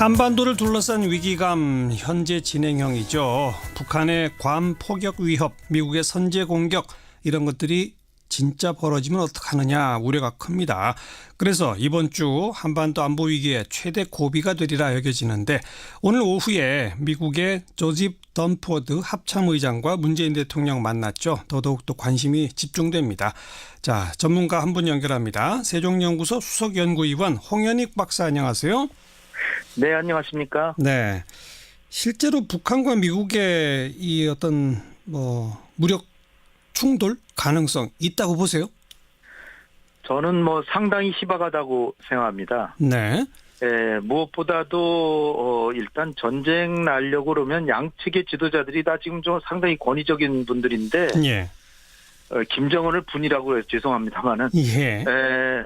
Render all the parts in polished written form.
한반도를 둘러싼 위기감 현재 진행형이죠. 북한의 괌 포격 위협, 미국의 선제 공격 이런 것들이 진짜 벌어지면 어떡하느냐 우려가 큽니다. 그래서 이번 주 한반도 안보 위기의 최대 고비가 되리라 여겨지는데 오늘 오후에 미국의 조집 던포드 합참의장과 문재인 대통령 만났죠. 더더욱 관심이 집중됩니다. 자, 전문가 한 분 연결합니다. 세종연구소 수석연구위원 홍현익 박사 안녕하세요. 네, 안녕하십니까? 네, 실제로 북한과 미국의 이 어떤 무력 충돌 가능성 있다고 보세요? 저는 상당히 희박하다고 생각합니다. 네. 무엇보다도 일단 전쟁 날려고 그러면 양측의 지도자들이 다 지금 좀 상당히 권위적인 분들인데, 예. 김정은을 분이라고 해서 죄송합니다만은, 예.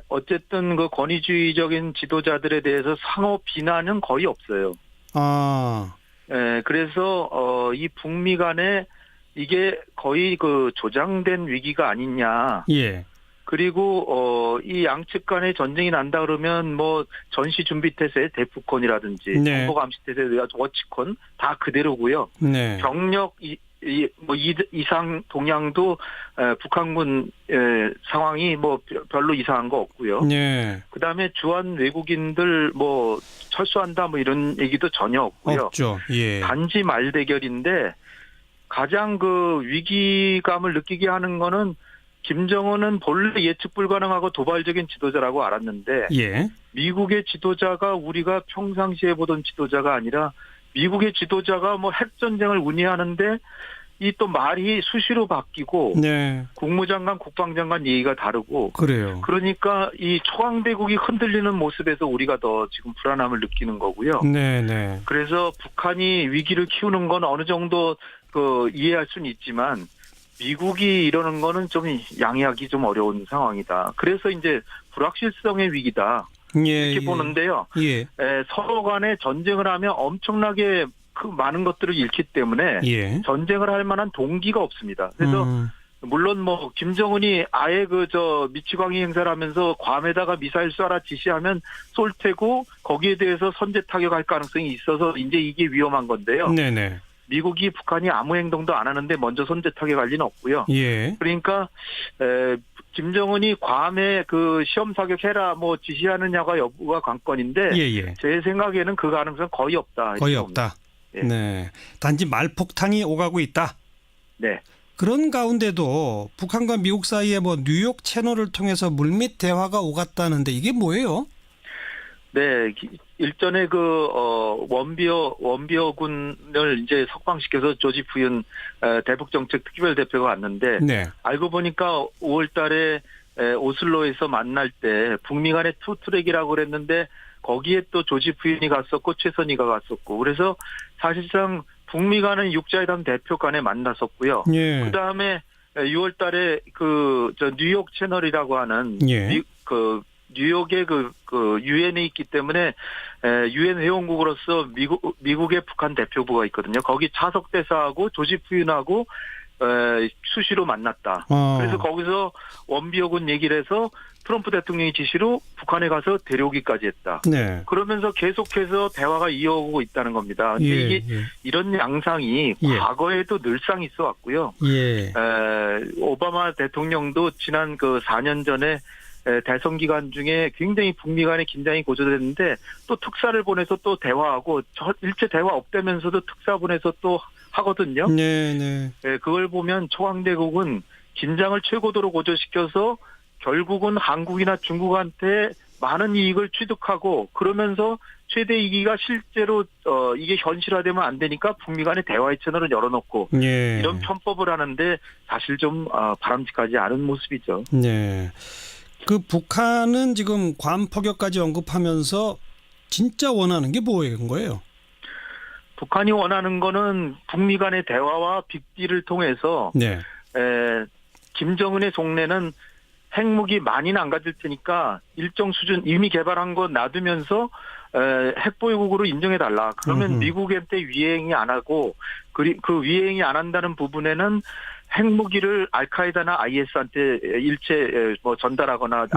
어쨌든 그 권위주의적인 지도자들에 대해서 상호 비난은 거의 없어요. 그래서 이 북미 간에 이게 거의 그 조장된 위기가 아니냐. 예. 그리고 이 양측 간에 전쟁이 난다 그러면 전시 준비 태세 대북콘이라든지 네. 정보 감시 태세 워치콘 다 그대로고요. 네. 병력 이상 동향도 북한군 상황이 별로 이상한 거 없고요. 네. 그다음에 주한 외국인들 철수한다 이런 얘기도 전혀 없고요. 없죠. 예. 단지 말대결인데 가장 그 위기감을 느끼게 하는 거는 김정은은 본래 예측 불가능하고 도발적인 지도자라고 알았는데 예. 미국의 지도자가 우리가 평상시에 보던 지도자가 아니라 미국의 지도자가 핵전쟁을 운営하는데 이 또 말이 수시로 바뀌고 네. 국무장관, 국방장관 얘기가 다르고 그래요. 그러니까 이 초강대국이 흔들리는 모습에서 우리가 더 지금 불안함을 느끼는 거고요. 네, 네. 그래서 북한이 위기를 키우는 건 어느 정도 이해할 수는 있지만 미국이 이러는 거는 좀 양해하기 좀 어려운 상황이다. 그래서 이제 불확실성의 위기다. 예, 이렇게 보는데요. 예. 서로 간에 전쟁을 하면 엄청나게 그 많은 것들을 잃기 때문에 예. 전쟁을 할 만한 동기가 없습니다. 그래서 물론 김정은이 아예 미치광이 행사를 하면서 괌에다가 미사일 쏴라 지시하면 쏠 테고 거기에 대해서 선제 타격할 가능성이 있어서 이제 이게 위험한 건데요. 네네. 미국이 북한이 아무 행동도 안 하는데 먼저 선제 타격할 리는 없고요. 예. 그러니까 김정은이 괌에 시험 사격해라 지시하느냐가 여부가 관건인데 예. 제 생각에는 그 가능성 거의 없다. 거의 없다. 예. 네. 단지 말폭탄이 오가고 있다. 네. 그런 가운데도 북한과 미국 사이에 뉴욕 채널을 통해서 물밑 대화가 오갔다는데 이게 뭐예요? 네, 일전에 원비어군을 이제 석방시켜서 조지 부윤 대북정책 특별 대표가 왔는데, 네. 알고 보니까 5월달에 오슬로에서 만날 때 북미 간의 투트랙이라고 그랬는데 거기에 또 조지 부윤이 갔었고 최선희가 갔었고, 그래서 사실상 북미 간은 육자회담 대표 간에 만났었고요. 예. 그 다음에 6월달에 뉴욕 채널이라고 하는 예. 뉴욕에 유엔에 있기 때문에 유엔 회원국으로서 미국의 북한 대표부가 있거든요. 거기 차석 대사하고 조지 부윤하고 수시로 만났다. 그래서 거기서 원비어군 얘기를 해서 트럼프 대통령의 지시로 북한에 가서 데려오기까지 했다. 네. 그러면서 계속해서 대화가 이어오고 있다는 겁니다. 근데 이게 이런 양상이 과거에도 늘상 있어 왔고요. 예. 오바마 대통령도 지난 4년 전에 대선 기간 중에 굉장히 북미 간의 긴장이 고조됐는데 또 특사를 보내서 또 대화하고 일체 대화 없다면서도 특사 보내서 또 하거든요. 네. 그걸 보면 초강대국은 긴장을 최고도로 고조시켜서 결국은 한국이나 중국한테 많은 이익을 취득하고 그러면서 최대 이익이 실제로 이게 현실화되면 안 되니까 북미 간의 대화의 채널을 열어놓고 이런 편법을 하는데 사실 좀 바람직하지 않은 모습이죠. 네. 북한은 지금 괌 포격까지 언급하면서 진짜 원하는 게 뭐인 거예요? 북한이 원하는 거는 북미 간의 대화와 빅딜을 통해서 네. 김정은의 속내는 핵무기 많이는 안 가질 테니까 일정 수준 이미 개발한 거 놔두면서 핵보유국으로 인정해달라. 그러면 미국한테 위행이 안 하고 그 위행이 안 한다는 부분에는 핵무기를 알카에다나 IS한테 일체 전달하거나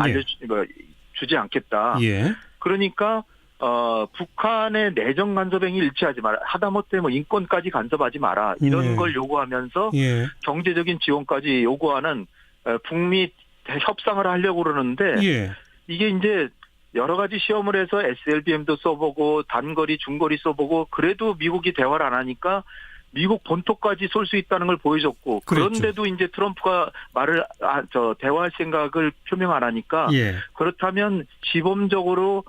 주지 않겠다. 예. 그러니까 북한의 내정 간섭 행위 일치하지 마라. 하다못해 뭐 인권까지 간섭하지 마라. 이런 네. 걸 요구하면서 예. 경제적인 지원까지 요구하는 북미 협상을 하려고 그러는데 예. 이게 이제 여러 가지 시험을 해서 SLBM도 써보고 단거리, 중거리 써보고 그래도 미국이 대화를 안 하니까 미국 본토까지 쏠 수 있다는 걸 보여줬고 그랬죠. 그런데도 이제 트럼프가 대화할 생각을 표명 안 하니까 예. 그렇다면 시범적으로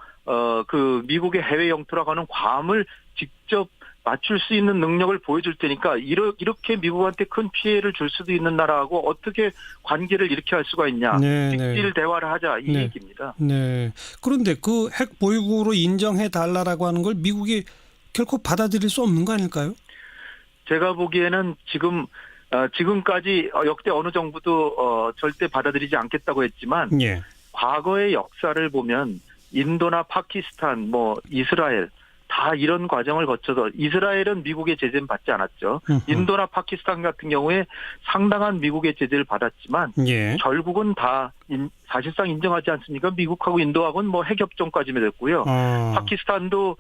그 미국의 해외 영토라고 하는 괌을 직접 맞출 수 있는 능력을 보여줄 테니까 이렇게 미국한테 큰 피해를 줄 수도 있는 나라하고 어떻게 관계를 이렇게 할 수가 있냐. 네, 직질 대화를 하자 이 네. 얘기입니다. 네. 그런데 그 핵 보유국으로 인정해 달라라고 하는 걸 미국이 결코 받아들일 수 없는 거 아닐까요? 제가 보기에는 지금까지 역대 어느 정부도 절대 받아들이지 않겠다고 했지만 예. 과거의 역사를 보면 인도나 파키스탄, 뭐 이스라엘 다 이런 과정을 거쳐서 이스라엘은 미국의 제재는 받지 않았죠. 인도나 파키스탄 같은 경우에 상당한 미국의 제재를 받았지만 예. 결국은 다 사실상 인정하지 않습니까? 미국하고 인도하고는 뭐 핵협정까지 맺었고요. 파키스탄도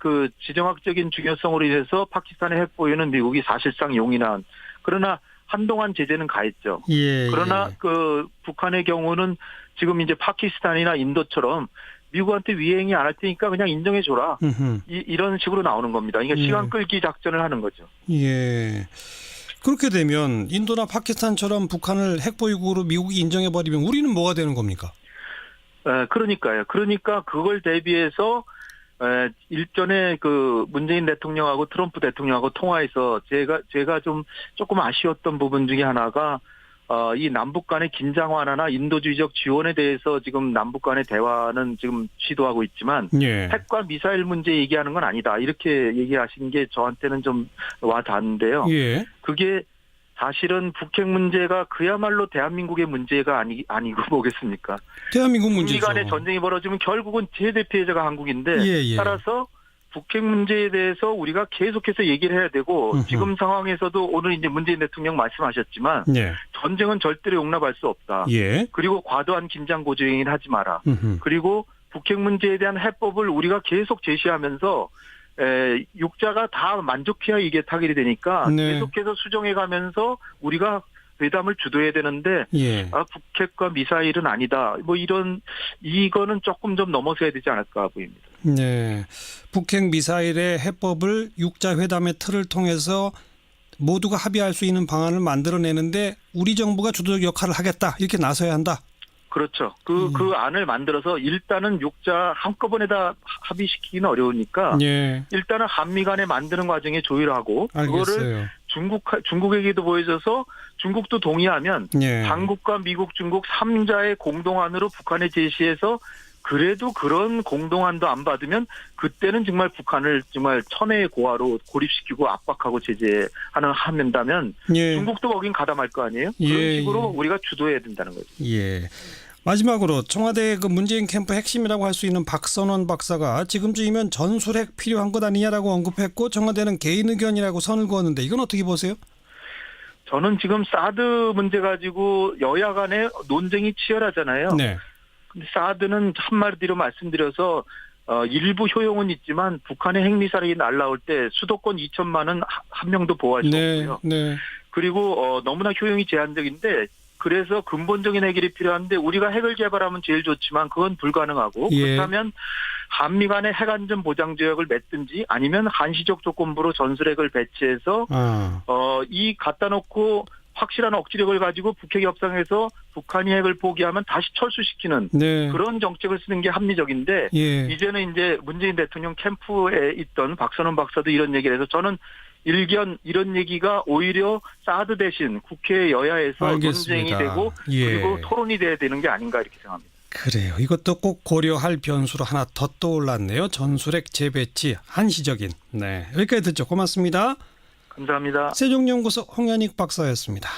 그 지정학적인 중요성으로 인해서 파키스탄의 핵 보유는 미국이 사실상 용인한. 그러나 한동안 제재는 가했죠. 예. 그러나 그 북한의 경우는 지금 이제 파키스탄이나 인도처럼 미국한테 위행이 안 할 테니까 그냥 인정해줘라. 이런 식으로 나오는 겁니다. 그러니까 예. 시간 끌기 작전을 하는 거죠. 예. 그렇게 되면 인도나 파키스탄처럼 북한을 핵보유국으로 미국이 인정해버리면 우리는 뭐가 되는 겁니까? 그러니까요. 그러니까 그걸 대비해서 일전에 그 문재인 대통령하고 트럼프 대통령하고 통화해서 제가 조금 아쉬웠던 부분 중에 하나가 이 남북 간의 긴장 완화나 인도주의적 지원에 대해서 지금 남북 간의 대화는 지금 시도하고 있지만 예. 핵과 미사일 문제 얘기하는 건 아니다. 이렇게 얘기하신 게 저한테는 좀 와닿는데요. 예. 그게 사실은 북핵 문제가 그야말로 대한민국의 문제가 아니고 뭐겠습니까? 대한민국 북미 문제죠. 간의 전쟁이 벌어지면 결국은 최대 피해자가 한국인데 예. 따라서 북핵 문제에 대해서 우리가 계속해서 얘기를 해야 되고 지금 상황에서도 오늘 이제 문재인 대통령 말씀하셨지만 예. 전쟁은 절대로 용납할 수 없다. 예. 그리고 과도한 긴장 고조행위를 하지 마라. 그리고 북핵 문제에 대한 해법을 우리가 계속 제시하면서 육자가 다 만족해야 이게 타결이 되니까 네. 계속해서 수정해가면서 우리가 회담을 주도해야 되는데 예. 북핵과 미사일은 아니다. 뭐 이거는 조금 좀 넘어서야 되지 않을까 보입니다. 네. 북핵 미사일의 해법을 육자 회담의 틀을 통해서 모두가 합의할 수 있는 방안을 만들어내는데 우리 정부가 주도적 역할을 하겠다. 이렇게 나서야 한다. 그렇죠. 그 안을 만들어서 일단은 육자 한꺼번에 다 합의시키기는 어려우니까 예. 일단은 한미 간에 만드는 과정에 조율하고 알겠어요. 그거를 중국에게도 보여줘서 중국도 동의하면 예. 한국과 미국, 중국 3자의 공동안으로 북한에 제시해서 그래도 그런 공동안도 안 받으면 그때는 정말 북한을 정말 천혜의 고아로 고립시키고 압박하고 한다면 예. 중국도 거긴 가담할 거 아니에요? 그런 예. 식으로 우리가 주도해야 된다는 거죠. 예. 마지막으로 청와대 그 문재인 캠프 핵심이라고 할 수 있는 박선원 박사가 지금쯤이면 전술핵 필요한 것 아니냐라고 언급했고 청와대는 개인 의견이라고 선을 그었는데 이건 어떻게 보세요? 저는 지금 사드 문제 가지고 여야 간에 논쟁이 치열하잖아요. 네. 근데 사드는 한마디로 말씀드려서 일부 효용은 있지만 북한의 핵미사일이 날라올 때 수도권 2천만은 한 명도 보호할 수 없고요. 네. 그리고 너무나 효용이 제한적인데 그래서 근본적인 해결이 필요한데 우리가 핵을 개발하면 제일 좋지만 그건 불가능하고 예. 그렇다면 한미 간의 핵안전 보장 조약을 맺든지 아니면 한시적 조건부로 전술핵을 배치해서 이 갖다 놓고 확실한 억지력을 가지고 북핵 협상에서 북한이 핵을 포기하면 다시 철수시키는 네. 그런 정책을 쓰는 게 합리적인데 예. 이제는 이제 문재인 대통령 캠프에 있던 박선원 박사도 이런 얘기를 해서 저는 이런 얘기가 오히려 사드 대신 국회 여야에서 알겠습니다. 논쟁이 되고 예. 그리고 토론이 돼야 되는 게 아닌가 이렇게 생각합니다. 그래요. 이것도 꼭 고려할 변수로 하나 더 떠올랐네요. 전술핵 재배치 한시적인. 네. 여기까지 듣죠. 고맙습니다. 감사합니다. 세종연구소 홍현익 박사였습니다.